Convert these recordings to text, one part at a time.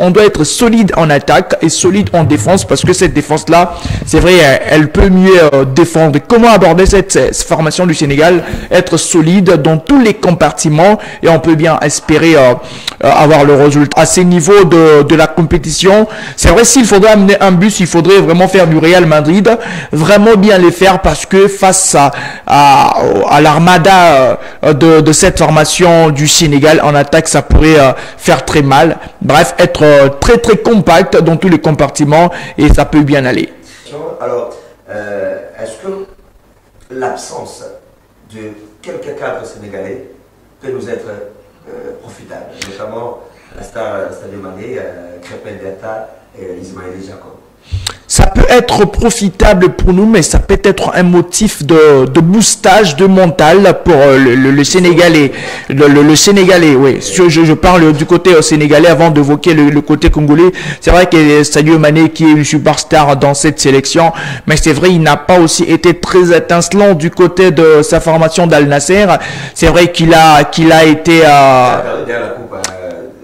on doit être solide en attaque et solide en défense parce que cette défense-là, c'est vrai, elle peut mieux défendre. Comment aborder cette formation du Sénégal? Être solide dans tous les compartiments et on peut bien espérer avoir le résultat. À ces niveaux de la compétition, c'est vrai, s'il faudrait amener un bus, il faudrait vraiment faire du Real Madrid, vraiment bien les faire parce que face à l'armada de cette formation du Sénégal en attaque, ça pourrait faire très mal. Bref, être très très compact dans tous les compartiments et ça peut bien aller. Alors, est-ce que l'absence de quelques cadres sénégalais peut nous être profitable, notamment la star Sadio Mané, Krépin Diatta et Ismaël Jacob? Ça peut être profitable pour nous, mais ça peut être un motif de boostage de mental pour le Sénégalais. Le Sénégalais, oui. Je parle du côté sénégalais avant d'évoquer le côté congolais. C'est vrai que Sadio Mané, qui est une superstar dans cette sélection, mais c'est vrai, il n'a pas aussi été très étincelant du côté de sa formation d'Al Nasser. C'est vrai qu'il a été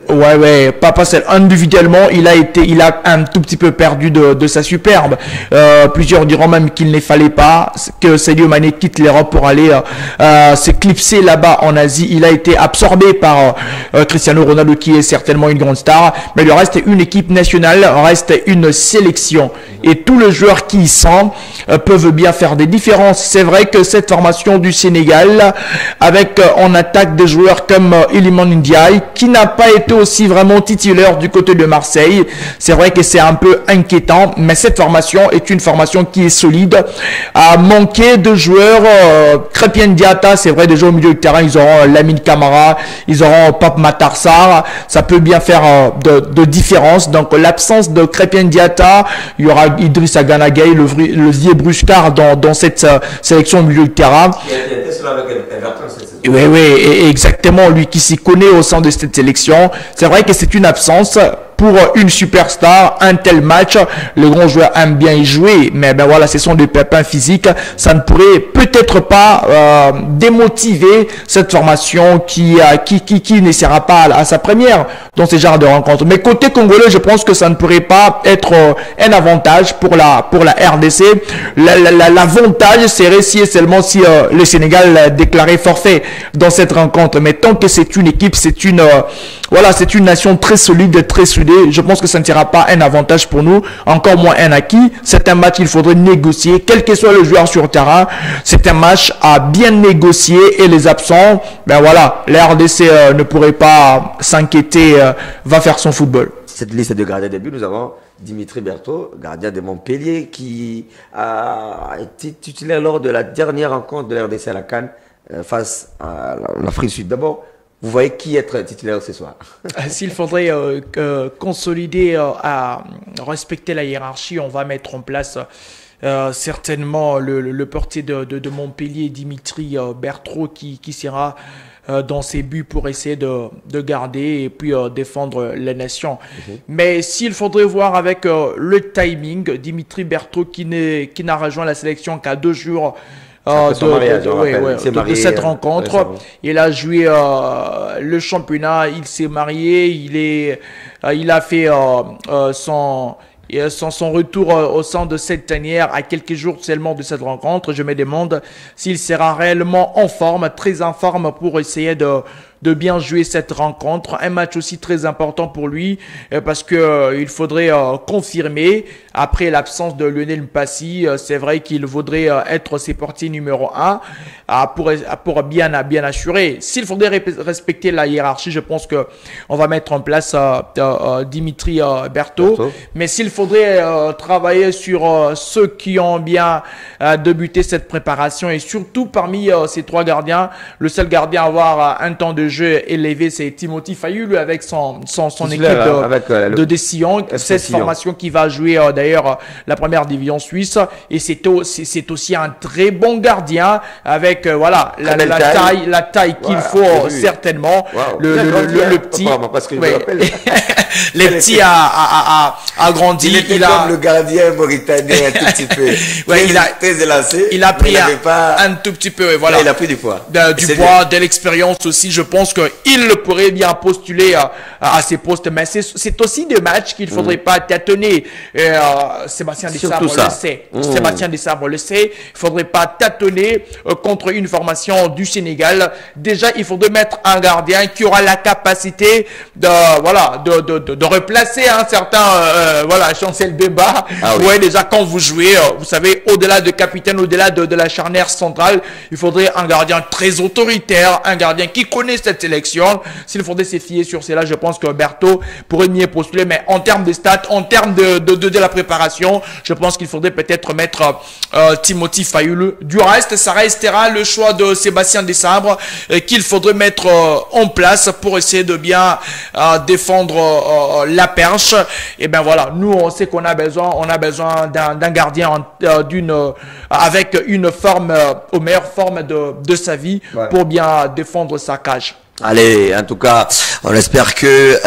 ouais, pas seul. Individuellement, il a un tout petit peu perdu de sa superbe. Plusieurs diront même qu'il ne fallait pas que Sadio Mané quitte l'Europe pour aller s'éclipser là-bas en Asie. Il a été absorbé par Cristiano Ronaldo, qui est certainement une grande star. Mais le reste, une équipe nationale, reste une sélection. Et tous les joueurs qui y sont peuvent bien faire des différences. C'est vrai que cette formation du Sénégal, avec en attaque des joueurs comme Iliman Ndiaye, qui n'a pas été aussi vraiment titulaire du côté de Marseille. C'est vrai que c'est un peu inquiétant, mais cette formation est une formation qui est solide. A manqué de joueurs, Krépin Diatta, c'est vrai, déjà au milieu de terrain, ils auront Lamine Camara, ils auront Pape Matar Sarr, ça peut bien faire de différence. Donc l'absence de Krépin Diatta, il y aura Idrissa Gana Gueye, le vieux brusquard dans cette sélection au milieu de terrain. Oui, exactement, lui qui s'y connaît au sein de cette sélection. C'est vrai que c'est une absence pour une superstar, un tel match. Les grands joueurs aiment bien y jouer, mais ben voilà, ce sont des pépins physiques. Ça ne pourrait peut-être pas démotiver cette formation qui ne sera pas à sa première dans ce genre de rencontres. Mais côté congolais, je pense que ça ne pourrait pas être un avantage pour la RDC. L'avantage serait si et seulement si le Sénégal déclarait forfait dans cette rencontre. Mais tant que c'est une équipe, c'est une nation très solide, très soudée. Je pense que ça ne sera pas un avantage pour nous, encore moins un acquis. C'est un match qu'il faudrait négocier, quel que soit le joueur sur terrain. C'est un match à bien négocier et les absents, ben voilà, la RDC ne pourrait pas s'inquiéter, va faire son football. Cette liste de gardiens de but, nous avons Dimitri Berthaud, gardien de Montpellier, qui a été titulaire lors de la dernière rencontre de la RDC à la CAN face à l'Afrique du Sud. D'abord, vous voyez qui être titulaire ce soir? S'il faudrait consolider, à respecter la hiérarchie, on va mettre en place certainement le portier de Montpellier, Dimitri Berthaud, qui sera dans ses buts pour essayer de garder et puis défendre la nation. Mais s'il faudrait voir avec le timing, Dimitri Berthaud qui n'a rejoint la sélection qu'à 2 jours de cette rencontre. Récemment. Il a joué le championnat, il s'est marié, il a fait son retour au sein de cette tanière à quelques jours seulement de cette rencontre. Je me demande s'il sera réellement en forme, très en forme pour essayer de bien jouer cette rencontre. Un match aussi très important pour lui parce que il faudrait confirmer après l'absence de Lionel Mpassi. C'est vrai qu'il voudrait être ses portiers numéro 1 pour bien assurer. S'il faudrait respecter la hiérarchie, je pense que on va mettre en place Dimitri Berthaud. Mais s'il faudrait travailler sur ceux qui ont bien débuté cette préparation et surtout parmi ces 3 gardiens, le seul gardien à avoir un temps de jeu élevé, c'est Timothy Fayulu avec son équipe de Dessillon, cette formation qui va jouer d'ailleurs la première division suisse, et c'est aussi un très bon gardien avec la taille qu'il faut certainement. Le petit les petits à a grandi. Il était comme le gardien mauritanien un tout petit peu. Ouais, très élancé. Il a pris un tout petit peu, voilà. Là, il a pris du poids. Du poids, de l'expérience aussi. Je pense qu'il pourrait bien postuler à ces postes. Mais c'est aussi des matchs qu'il ne faudrait pas tâtonner. Sébastien Desabre le sait. Sébastien Desabre le sait. Il ne faudrait pas tâtonner contre une formation du Sénégal. Déjà, il faudrait mettre un gardien qui aura la capacité de replacer un certain Chancel Bemba. Ah oui. Ouais, déjà quand vous jouez, vous savez, au-delà de capitaine, au-delà de la charnière centrale, il faudrait un gardien très autoritaire, un gardien qui connaît cette sélection. S'il faudrait se fier sur cela, je pense que Berthaud pourrait mieux postuler. Mais en termes de stats, en termes de la préparation, je pense qu'il faudrait peut-être mettre Timothy Fayulu. Du reste, ça restera le choix de Sébastien Desabre qu'il faudrait mettre en place pour essayer de bien défendre la perche. Et ben voilà, nous on sait qu'on a besoin d'un gardien avec une forme aux meilleures formes de sa vie pour bien défendre sa cage. Allez, en tout cas, on espère que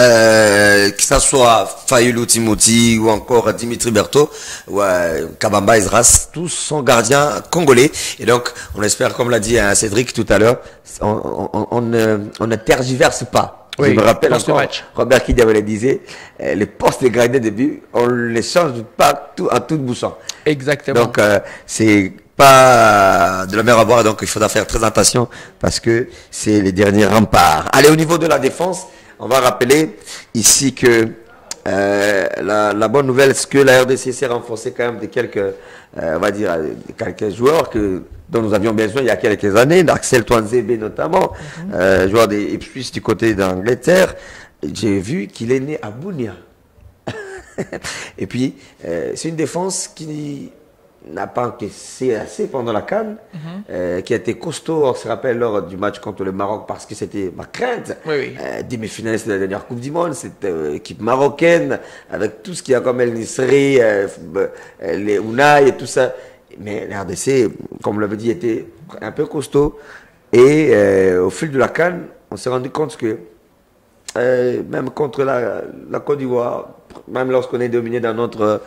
ça soit Fayulu Timothy ou encore Dimitri Berthaud ou Kabamba Ezras, tous sont gardiens congolais. Et donc, on espère, comme l'a dit Cédric tout à l'heure, on ne tergiverse pas. Oui, je me rappelle encore, Robert Kidiawe le disait, les postes de gradés de but, on ne les change pas à tout bouchon. Exactement. Donc, c'est pas de la mer à boire, donc il faudra faire très attention parce que c'est les derniers remparts. Allez, au niveau de la défense, on va rappeler ici que la bonne nouvelle, c'est que la RDC s'est renforcée quand même de quelques, on va dire, quelques joueurs dont nous avions besoin il y a quelques années, Axel Twanzebe notamment, joueur des Ipswich du côté d'Angleterre. J'ai vu qu'il est né à Bunia. Et puis, c'est une défense qui n'a pas encaissé assez pendant la CAN, qui a été costaud, on se rappelle, lors du match contre le Maroc, parce que c'était ma crainte. Demi-finaliste de la dernière Coupe du Monde, cette équipe marocaine, avec tout ce qu'il y a comme El Nisri, les Unai et tout ça. Mais la RDC, comme on l'avait dit, était un peu costaud. Et au fil de la CAN, on s'est rendu compte que même contre la Côte d'Ivoire, même lorsqu'on est dominé dans notre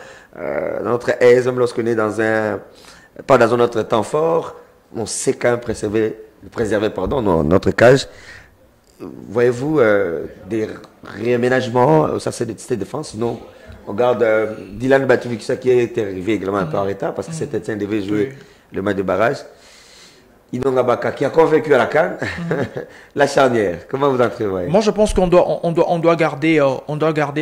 aise, même lorsqu'on est pas dans un autre temps fort, on sait quand même préserver notre cage. Voyez-vous des réaménagements au sein de cette défense? Sinon, on regarde Dylan Batuviksa qui est arrivé également un peu en retard parce que cet Etienne devait jouer le match de barrage. Inonga Baka qui a convaincu à la CAN, la charnière. Comment vous entrevoyez? Moi, je pense qu'on doit garder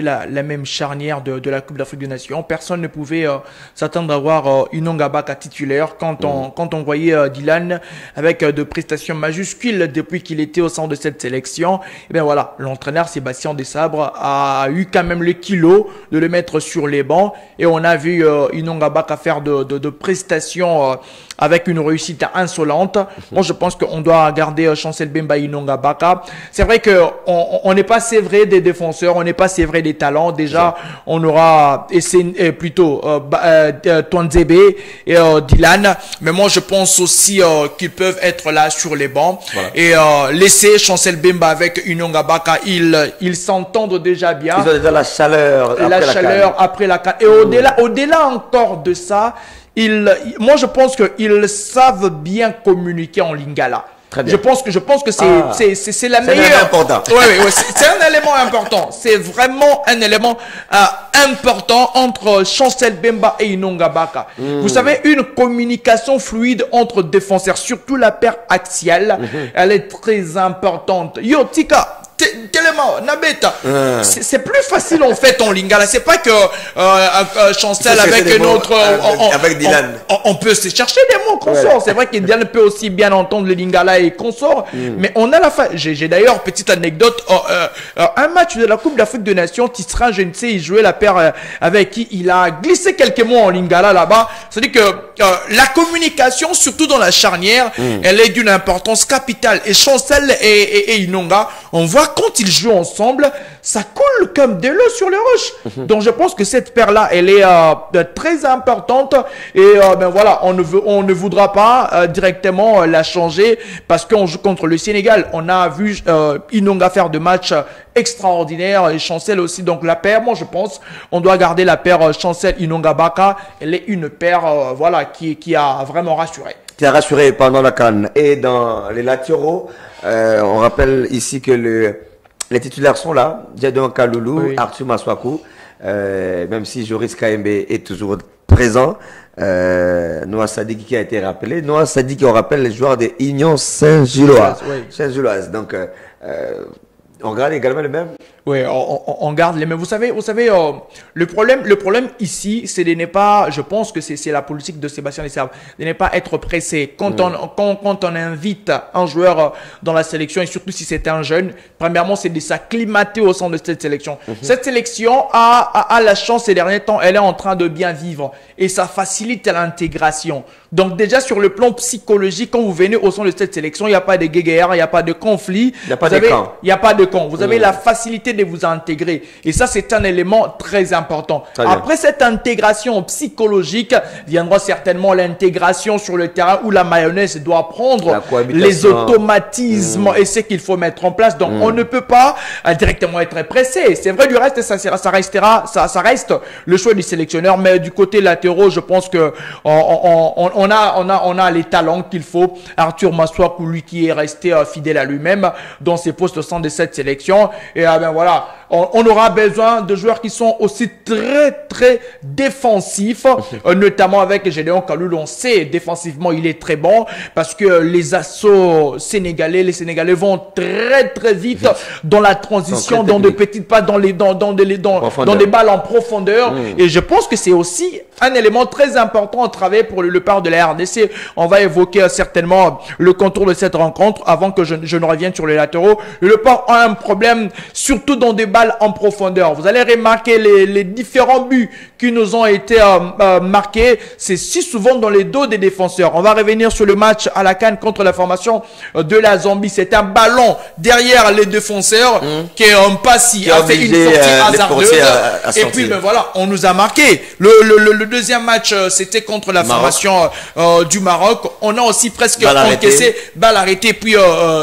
la même charnière de la Coupe d'Afrique des Nations. Personne ne pouvait s'attendre à voir Inonga Baka titulaire quand on voyait Dylan avec de prestations majuscules depuis qu'il était au sein de cette sélection. Et bien voilà, l'entraîneur Sébastien Desabre a eu quand même le kilo de le mettre sur les bancs et on a vu Inonga Baka faire de prestations avec une réussite insolente. Moi, je pense qu'on doit garder Chancel Bemba Inonga Baka. C'est vrai qu'on n'est pas sévré des défenseurs, on n'est pas sévré des talents. Déjà, on aura plutôt Twanzebe et Dylan. Mais moi, je pense aussi qu'ils peuvent être là sur les bancs. Voilà. Et laisser Chancel Bemba avec Inonga Baka, ils s'entendent déjà bien. Ils ont déjà la chaleur après la CAN. Et au-delà encore de ça, moi, je pense qu'ils savent bien communiquer en lingala. Je pense que c'est la meilleure. Important. C'est un élément important. C'est vraiment un élément important entre Chancel Bemba et Inonga Baka. Vous savez, une communication fluide entre défenseurs, surtout la paire axiale, elle est très importante. Yo, Tika. Tellement, Nabeta. C'est plus facile en fait en lingala. C'est pas que Chancel avec notre avec Dylan. On peut se chercher des mots consort. C'est vrai que Dylan peut aussi bien entendre le lingala et consort. Mais on a la fin. J'ai d'ailleurs petite anecdote. Un match de la Coupe d'Afrique des Nations, Tisserand, je ne sais, il jouait la paire avec qui il a glissé quelques mots en lingala là-bas. C'est-à-dire que la communication, surtout dans la charnière, elle est d'une importance capitale. Et Chancel et Inonga, on voit vois, quand ils jouent ensemble, ça coule comme de l'eau sur les roches. Donc, je pense que cette paire-là, elle est très importante. Et ben voilà, on ne voudra pas directement la changer parce qu'on joue contre le Sénégal. On a vu Inonga faire de matchs extraordinaires et Chancel aussi. Donc, la paire, moi, je pense, on doit garder la paire Chancel-Inonga-Baka. Elle est une paire, voilà, qui a vraiment rassuré. Qui a rassuré pendant la CAN. Et dans les latéraux, on rappelle ici que les titulaires sont là. Jadon Kaloulou, oui. Arthur Maswaku, même si Joris Kaembe est toujours présent. Noah Sadik qui a été rappelé. Noah Sadik, on rappelle les joueurs de Union Saint-Gilloise. Oui. Saint-Gilloise. Donc, on regarde également les mêmes. Oui, on garde les mêmes. Vous savez, le problème ici, c'est de ne pas, je pense que c'est la politique de Sébastien Desabre, de ne pas être pressé. Quand on invite un joueur dans la sélection, et surtout si c'est un jeune, premièrement, c'est de s'acclimater au sein de cette sélection. Cette sélection a la chance ces derniers temps, elle est en train de bien vivre et ça facilite l'intégration. Donc déjà sur le plan psychologique, quand vous venez au sein de cette sélection, il n'y a pas de guéguerre, il n'y a pas de conflit. Il n'y a pas de camp. Il n'y a pas de camp. Vous avez la facilité de vous intégrer. Et ça, c'est un élément très important. Après cette intégration psychologique, viendra certainement l'intégration sur le terrain où la mayonnaise doit prendre les automatismes et ce qu'il faut mettre en place. Donc, on ne peut pas directement être pressé. C'est vrai, du reste, ça reste le choix du sélectionneur. Mais du côté latéraux, je pense que on a les talents qu'il faut. Arthur Maswaku, lui qui est resté fidèle à lui-même dans ses postes au sein de cette sélection. Et ben voilà, on aura besoin de joueurs qui sont aussi très défensifs, notamment avec Gédéon Kaloulou. On sait défensivement il est très bon parce que les assauts sénégalais, les Sénégalais vont très vite dans la transition, dans de petites passes, dans des balles en profondeur. Et je pense que c'est aussi un élément très important à travailler pour le part de la RDC. On va évoquer certainement le contour de cette rencontre avant que je ne revienne sur les latéraux. Le part a un problème, surtout dans des balles en profondeur. Vous allez remarquer les différents buts qui nous ont été marqués. C'est si souvent dans les dos des défenseurs. On va revenir sur le match à la CAN contre la formation de la Zambie. C'est un ballon derrière les défenseurs qui est un passe qui a fait une sortie hasardeuse. Et puis ben voilà, on nous a marqué. Le deuxième match, c'était contre la formation du Maroc. On a aussi presque encaissé, balle arrêtée. Puis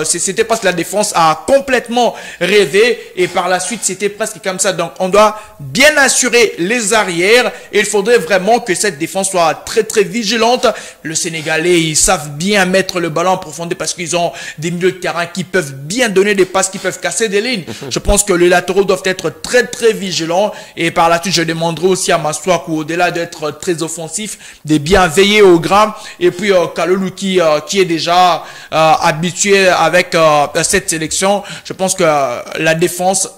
c'était parce que la défense a complètement rêvé. Et par la suite, c'était presque comme ça. Donc, on doit bien assurer les arrières. Et il faudrait vraiment que cette défense soit très vigilante. Le Sénégalais, ils savent bien mettre le ballon en profondeur parce qu'ils ont des milieux de terrain qui peuvent bien donner des passes, qui peuvent casser des lignes. Je pense que les latéraux doivent être très vigilants. Et par la suite, je demanderai aussi à Maswaku, au-delà d'être très offensif, de bien veiller au grain. Et puis, Kaloulou qui est déjà habitué avec cette sélection. Je pense que la défense,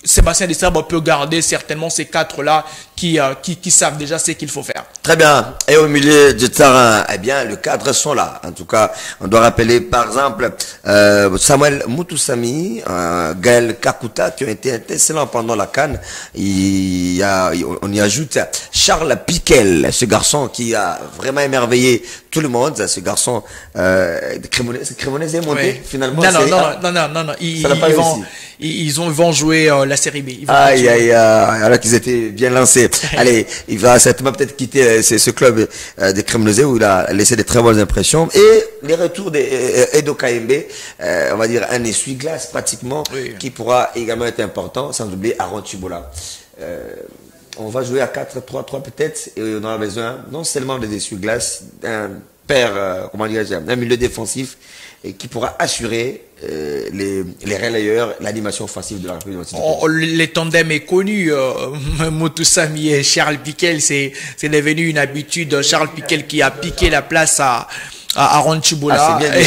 Sébastien Desabre peut garder certainement ces quatre-là qui savent déjà ce qu'il faut faire. Très bien. Et au milieu du terrain, eh bien, les cadres sont là. En tout cas, on doit rappeler, par exemple, Samuel Moutoussamy, Gaël Kakuta, qui ont été excellents pendant la CAN. On y ajoute Charles Piquel, ce garçon qui a vraiment émerveillé tout le monde. Ce garçon, Crémonese est monté, finalement. Non. Ils vont jouer la série B. Alors qu'ils étaient bien lancés. Allez, il va certainement peut-être quitter ce club de Cremonese où il a laissé de très bonnes impressions. Et les retours d'Edo Kaembe, on va dire un essuie-glace pratiquement, qui pourra également être important, sans oublier Aaron Chibola. On va jouer à 4-3-3 peut-être, et on aura besoin non seulement des essuie-glaces, d'un père, un milieu défensif, et qui pourra assurer les relayeurs, l'animation offensive de la République. Les tandems est connu, Moutoussamy et Charles Piquel, c'est devenu une habitude. Charles Piquel qui a piqué la place à Aaron Chibola. C'est bien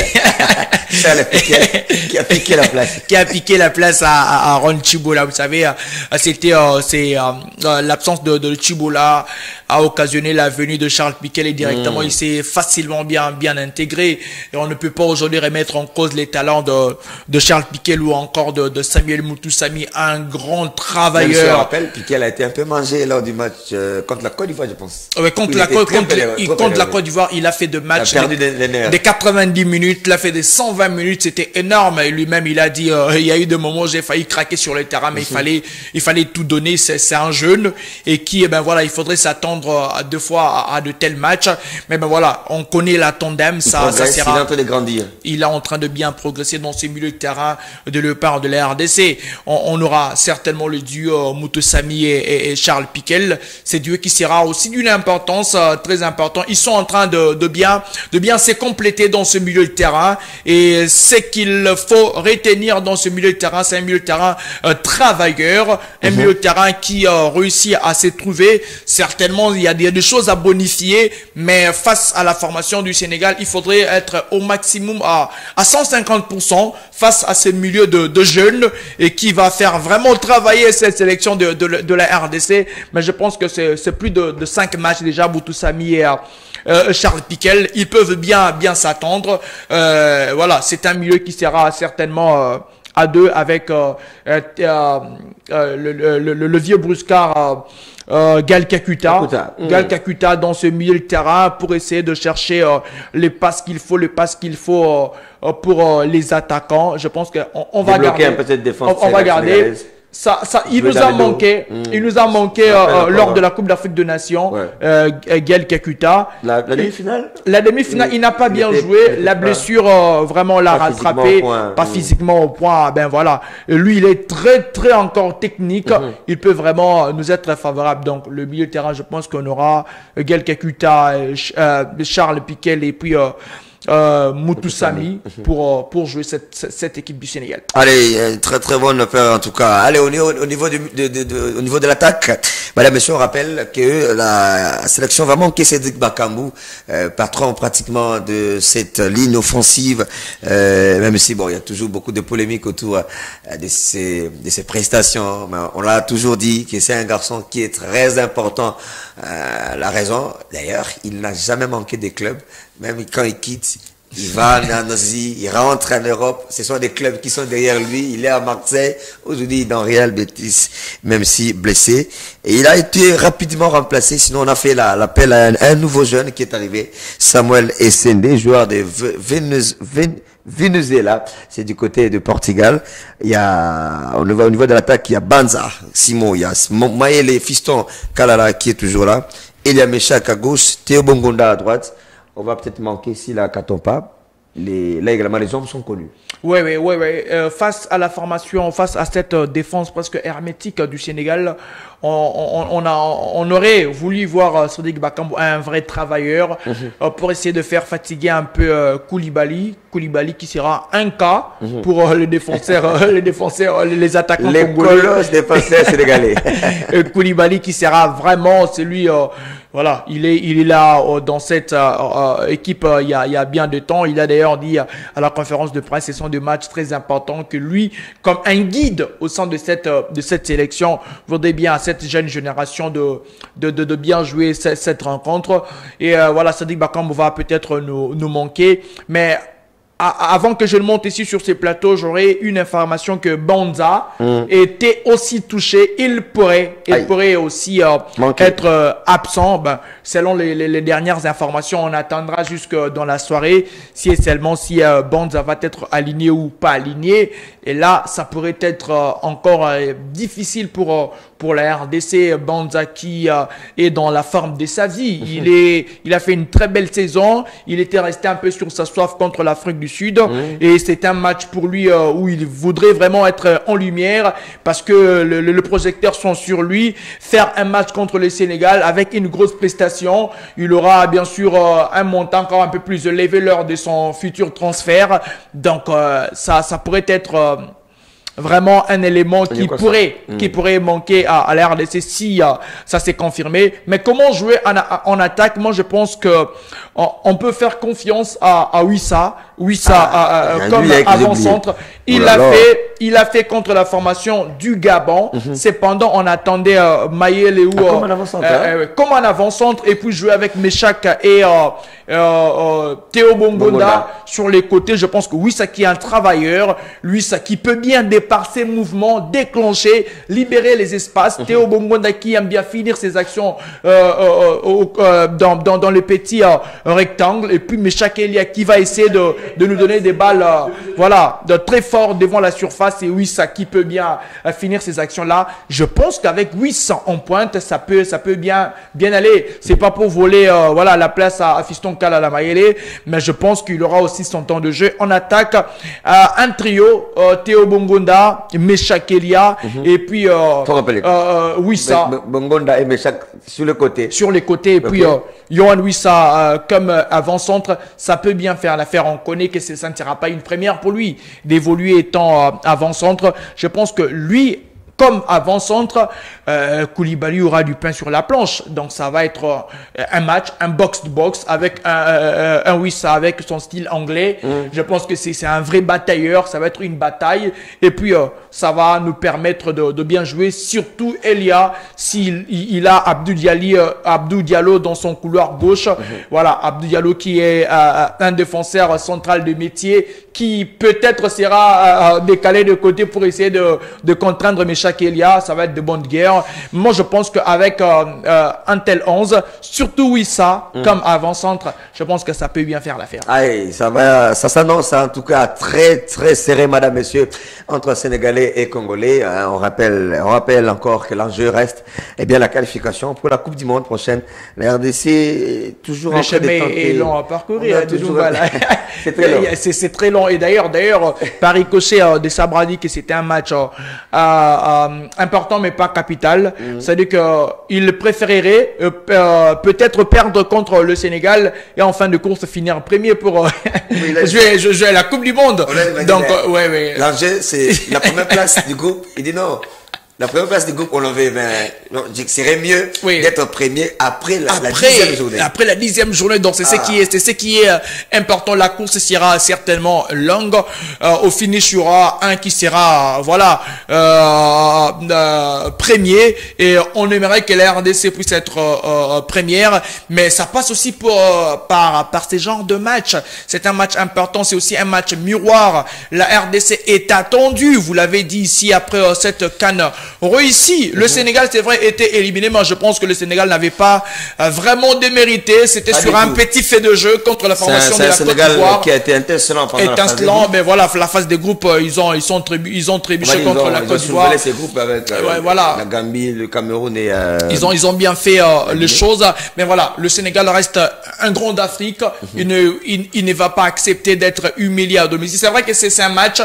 Charles Piquel qui a piqué la place. Qui a piqué la place à Aaron Chibola. Vous savez, c'était l'absence de Chibola a occasionné la venue de Charles Piquel et directement il s'est facilement bien intégré. Et on ne peut pas aujourd'hui remettre en cause les talents de Charles Piquel ou encore de Samuel Moutoussamy, un grand travailleur. Je me rappelle, Piquel a été un peu mangé lors du match contre la Côte d'Ivoire, je pense. Oui, contre la Côte d'Ivoire, il a fait de matchs de 90 minutes, il a fait des 120 minutes, c'était énorme. larmes. Et lui-même, il a dit, il y a eu des moments où j'ai failli craquer sur le terrain, mais il fallait tout donner. C'est un jeune et qui, ben voilà, il faudrait s'attendre deux fois à de tels matchs. Mais ben voilà, on connaît la tandem, ça sera. Il est en train de grandir. Il est en train de bien progresser dans ces milieux de terrain de le part de la RDC. On aura certainement le duo Moutoussamy et Charles Piquel. C'est duo qui sera aussi d'une importance très importante. Ils sont en train de bien se compléter dans ce milieu de terrain. Et ce qu'il faut retenir dans ce milieu de terrain, c'est un milieu de terrain travailleur, un milieu de terrain qui réussit à se trouver. Certainement, il y a des choses à bonifier, mais face à la formation du Sénégal, il faudrait être au maximum à 150% face à ce milieu de jeunes et qui va faire vraiment travailler cette sélection de la RDC. Mais je pense que c'est plus de 5 matchs déjà, Moutoussamy et Charles Piquel, ils peuvent bien s'attendre. Voilà, c'est un milieu qui sera certainement à deux avec le vieux brusquard Gal Kakuta. Gal Kakuta dans ce milieu de terrain pour essayer de chercher les passes qu'il faut pour les attaquants. Je pense qu'on va garder un peu cette défense. On va garder. Il nous a manqué lors de la Coupe d'Afrique des Nations, Gaël Kakuta. La demi-finale? La demi-finale, il n'a pas bien joué. La blessure vraiment l'a rattrapé, pas physiquement au point. Ben voilà. Lui, il est très encore technique. Il peut vraiment nous être favorable. Donc, le milieu de terrain, je pense qu'on aura Gaël Kakuta, Charles Piquel et puis Moutoussamy pour jouer cette équipe du Sénégal. Allez, très bonne affaire en tout cas. Allez, au niveau de l'attaque, madame, monsieur, on rappelle que la sélection va manquer Cédric Bakambu, patron pratiquement de cette ligne offensive, même si bon, il y a toujours beaucoup de polémiques autour de ses prestations, mais on l'a toujours dit que c'est un garçon qui est très important. La raison, d'ailleurs, il n'a jamais manqué des clubs. Même quand il quitte, il va en Asie, il rentre en Europe. Ce sont des clubs qui sont derrière lui. Il est à Marseille. Aujourd'hui, il est dans Real Betis, même si blessé. Et il a été rapidement remplacé. Sinon, on a fait l'appel à un nouveau jeune qui est arrivé, Samuel Essende, joueur de Venezuela. C'est du côté de Portugal. Il y a, au niveau de l'attaque, il y a Banza, Simon, il y a Maëlle Fiston Kalala qui est toujours là. Il y a Meshak à gauche, Théo Bongonda à droite. On va peut-être manquer si la Katompa. Là également, les hommes sont connus. Oui. Face à la formation, face à cette défense presque hermétique du Sénégal, on aurait voulu voir Cédric Bakambu, un vrai travailleur, pour essayer de faire fatiguer un peu Koulibaly qui sera un cas pour les défenseurs, les attaquants les colosses défenseurs sénégalais. Koulibaly qui sera vraiment celui, voilà, il est là dans cette équipe il y a bien de temps. Il a d'ailleurs dit à la conférence de presse, ce sont des matchs très importants que lui, comme un guide au sein de cette sélection, voudrait bien à cette jeune génération de bien jouer cette rencontre. Et voilà, Cédric Bakambu va peut-être nous manquer, mais avant que je le monte ici sur ces plateaux, j'aurais une information que Banza était aussi touché. Il pourrait aussi être absent. Ben, selon les dernières informations, on attendra jusque dans la soirée si Banza va être aligné ou pas aligné. Et là, ça pourrait être encore difficile pour la RDC. Banza qui est dans la forme de sa vie. Il a fait une très belle saison. Il était resté un peu sur sa soif contre l'Afrique du Sud. Et c'est un match pour lui où il voudrait vraiment être en lumière parce que le projecteur sont sur lui. Faire un match contre le Sénégal avec une grosse prestation. Il aura bien sûr un montant encore un peu plus élevé lors de son futur transfert. Donc ça pourrait être vraiment un élément qui pourrait manquer à la RDC si ça s'est confirmé. Mais comment jouer en attaque? Moi, je pense que on peut faire confiance à Wissa comme avant-centre. Il a fait contre la formation du Gabon. Cependant, on attendait Mayele ou comme en avant-centre et puis jouer avec Meshak et Théo Bongonda sur les côtés. Je pense que Wissa qui est un travailleur, lui ça qui peut bien départ ses mouvements, déclencher, libérer les espaces. Théo Bongonda qui aime bien finir ses actions dans les petits rectangles, et puis Meshak Elia qui va essayer de nous donner des balles de très fort devant la surface, et Wissa qui peut bien finir ces actions là. Je pense qu'avec Wissa en pointe ça peut bien aller. C'est pas pour voler la place à Fiston Kala Mayele, mais je pense qu'il aura aussi son temps de jeu. On attaque un trio, Théo Bongonda, Meshak Elia et puis Wissa. Bongonda et Meshak sur le côté. Sur les côtés, et puis Yohan Wissa comme avant-centre, ça peut bien faire l'affaire. On connaît que ça ne sera pas une première pour lui d'évoluer étant avant-centre. Je pense que lui, comme avant-centre, Koulibaly aura du pain sur la planche. Donc ça va être un match, un box-to-box avec un Wissa avec son style anglais. Je pense que c'est un vrai batailleur. Ça va être une bataille. Et puis ça va nous permettre de bien jouer. Surtout Elia, s'il a Abdou Diallo dans son couloir gauche. Voilà, Abdou Diallo qui est un défenseur central de métier, qui peut-être sera décalé de côté pour essayer de contraindre Meshak Elia. Ça va être de bonne guerre. Moi, je pense qu'avec un tel 11, surtout Wissa comme avant-centre, je pense que ça peut bien faire l'affaire. Allez, ça s'annonce en tout cas très très serré, madame, messieurs, entre Sénégalais et Congolais. On rappelle encore que l'enjeu reste la qualification pour la Coupe du Monde prochaine. La RDC est toujours en train de tenter. est long à parcourir. C'est très long. C'est très long. Et d'ailleurs, par ricochet de Sabradi, que c'était un match important mais pas capital. C'est-à-dire qu'il préférerait peut-être perdre contre le Sénégal et en fin de course finir premier pour jouer la Coupe du Monde. Donc, l'enjeu, c'est la première place du groupe. Il dit non. La première place du groupe, on l'avait, non, je serait mieux d'être premier après la 10e journée. Après la 10e journée, donc c'est ce qui est important. La course sera certainement longue. Au finish, il y aura un qui sera, premier, et on aimerait que la RDC puisse être première, mais ça passe aussi par ces genres de matchs. C'est un match important, c'est aussi un match miroir. La RDC est attendue, vous l'avez dit ici, après cette CAN réussi. Le Sénégal, c'est vrai, était éliminé, mais je pense que le Sénégal n'avait pas vraiment démérité. C'était sur un petit fait de jeu contre la formation de la Côte d'Ivoire. C'est un Sénégal qui a été étincelant pendant la phase des groupes. Mais voilà, la phase des groupes, ils ont trébuché contre la Côte d'Ivoire. Ils ont ces groupes avec la Gambie, le Cameroun et ils ont bien fait les choses. Mais voilà, le Sénégal reste un grand d'Afrique. Il ne va pas accepter d'être humilié à domicile. C'est vrai que c'est un match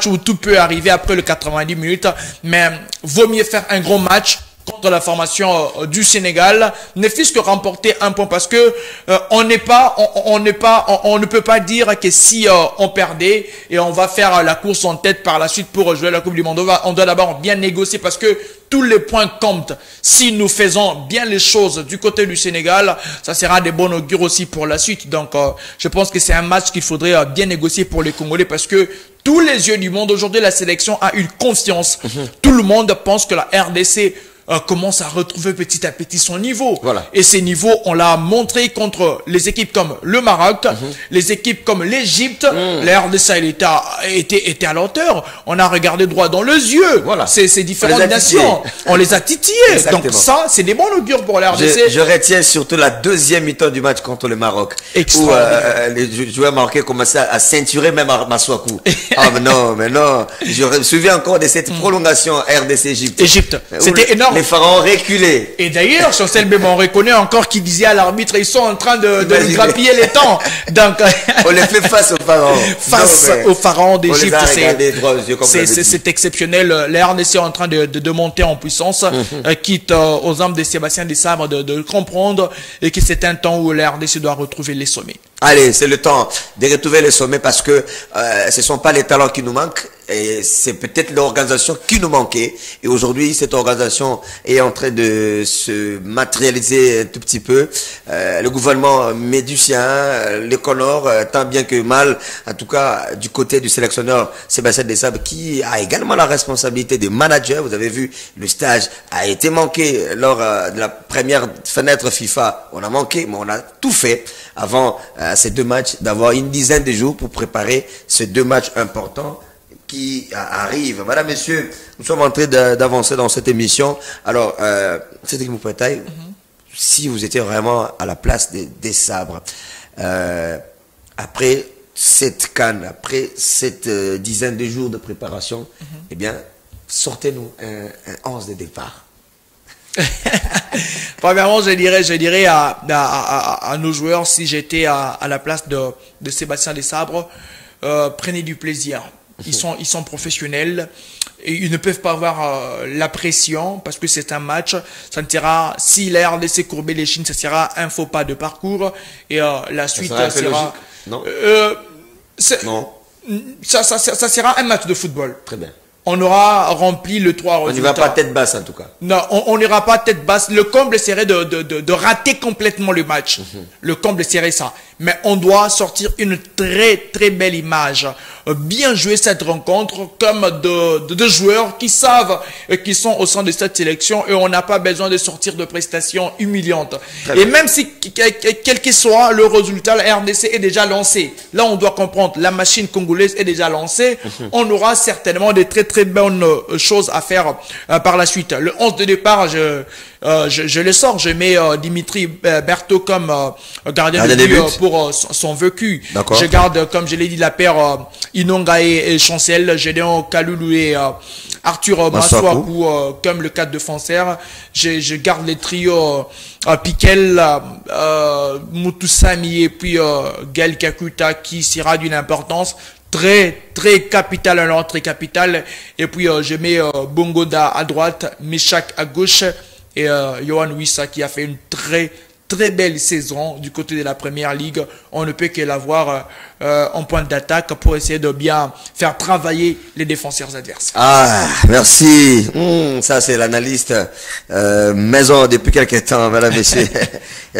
où tout peut arriver après le 90 minutes, mais vaut mieux faire un gros match contre la formation du Sénégal, ne fût-ce que remporter un point, parce que on ne peut pas dire que si on perdait et on va faire la course en tête par la suite pour jouer la Coupe du Monde, on doit d'abord bien négocier, parce que tous les points comptent. Si nous faisons bien les choses du côté du Sénégal, ça sera des bons augures aussi pour la suite. Donc, je pense que c'est un match qu'il faudrait bien négocier pour les Congolais, parce que tous les yeux du monde, aujourd'hui, la sélection a une confiance. Tout le monde pense que la RDC commence à retrouver petit à petit son niveau. Voilà. Et ces niveaux, on l'a montré contre les équipes comme le Maroc, les équipes comme l'Égypte. La RDC était à la hauteur. On a regardé droit dans les yeux. Voilà. Ces différentes nations. On les a titillés. Donc ça, c'est des bons augures pour la RDC. Je retiens surtout la deuxième mi-temps du match contre le Maroc. Où les joueurs marocains commençaient à ceinturer même à Maswakou. Mais non. Je me souviens encore de cette prolongation RDC-Égypte. C'était énorme. Les pharaons reculés. Et d'ailleurs, Chancel Bébé, on reconnaît encore qu'il disait à l'arbitre, ils sont en train de grappiller les temps. Donc, on les fait face aux pharaons. Aux pharaons d'Égypte. C'est exceptionnel. La RDC est en train de monter en puissance, quitte aux hommes de Sébastien Desabre de comprendre, et que c'est un temps où la RDC doit retrouver les sommets. Allez, c'est le temps de retrouver les sommets, parce que ce ne sont pas les talents qui nous manquent, Et c'est peut-être l'organisation qui nous manquait. Et aujourd'hui, cette organisation est en train de se matérialiser un tout petit peu. Le gouvernement met du sien, les Conors, tant bien que mal, en tout cas du côté du sélectionneur Sébastien Desabre, qui a également la responsabilité de manager. Vous avez vu, le stage a été manqué lors de la première fenêtre FIFA. On a manqué, mais on a tout fait avant ces 2 matchs, d'avoir une dizaine de jours pour préparer ces 2 matchs importants qui arrive. Madame, messieurs, nous sommes en train d'avancer dans cette émission. Alors, Cédric Moupetaï, si vous étiez vraiment à la place des sabres, après cette canne, après cette dizaine de jours de préparation, eh bien, sortez-nous un 11 de départ. Premièrement, je dirais à nos joueurs, si j'étais à la place de Sébastien Desabre, prenez du plaisir. Ils sont professionnels et ils ne peuvent pas avoir la pression parce que c'est un match. Ça ne sera, si la RDC courbait les chines, ça sera un faux pas de parcours et la suite sera. Non. Non. Ça sera un match de football. Très bien. On aura rempli le 3 résultats. On n'y va pas tête basse en tout cas. Non, on n'ira pas tête basse. Le comble serait de rater complètement le match. Le comble serait ça. Mais on doit sortir une très très belle image. Bien jouer cette rencontre comme de joueurs qui savent qui sont au sein de cette sélection et on n'a pas besoin de sortir de prestations humiliantes. Et même si quel que soit le résultat, la RDC est déjà lancée. Là, on doit comprendre, la machine congolaise est déjà lancée. On aura certainement des très très bonnes choses à faire par la suite. Le 11 de départ, je le sors. Je mets Dimitri Berthaud comme gardien de but pour son vécu. Je garde, comme je l'ai dit, la paire Inonga et Chancel, Gédéon Kaloulou et Arthur Maswaku comme le cadre défenseur. Je garde les trios Piquel, Mutusami et puis Gaël Kakuta qui sera d'une importance très capitale à l'entrée capitale. Et puis je mets Bongoda à droite, Meshak à gauche et Yohan Wissa qui a fait une très belle saison du côté de la première ligue. On ne peut que l'avoir en point d'attaque pour essayer de bien faire travailler les défenseurs adverses. Ah, merci. Ça, c'est l'analyste maison depuis quelques temps, madame, messieurs.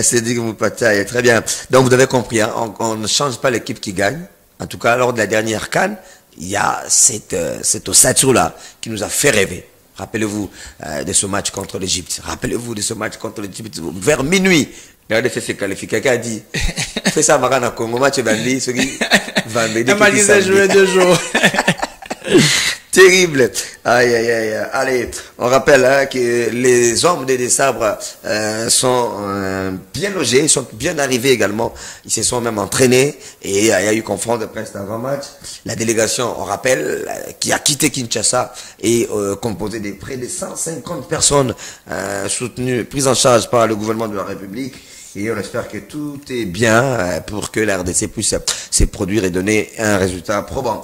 Cédric Moupetaï, très bien. Donc, vous avez compris, hein, on ne change pas l'équipe qui gagne. En tout cas, lors de la dernière CAN, il y a cette ossature-là qui nous a fait rêver. Rappelez-vous de ce match contre l'Égypte. Rappelez-vous de ce match contre l'Égypte. Vers minuit, regardez, c'est qualifié. Quelqu'un a dit, fais ça, Marana Congo, match Bandi, ce qui va m'aider. Jouer 2 jours. Terrible. Aïe, aïe, aïe. Allez, on rappelle hein, que les hommes des Sabres sont bien logés, ils sont bien arrivés également. Ils se sont même entraînés et il y a eu conférence de presse avant-match. La délégation, on rappelle, qui a quitté Kinshasa est composée de près de 150 personnes soutenues, prises en charge par le gouvernement de la République. Et on espère que tout est bien pour que la RDC puisse se produire et donner un résultat probant.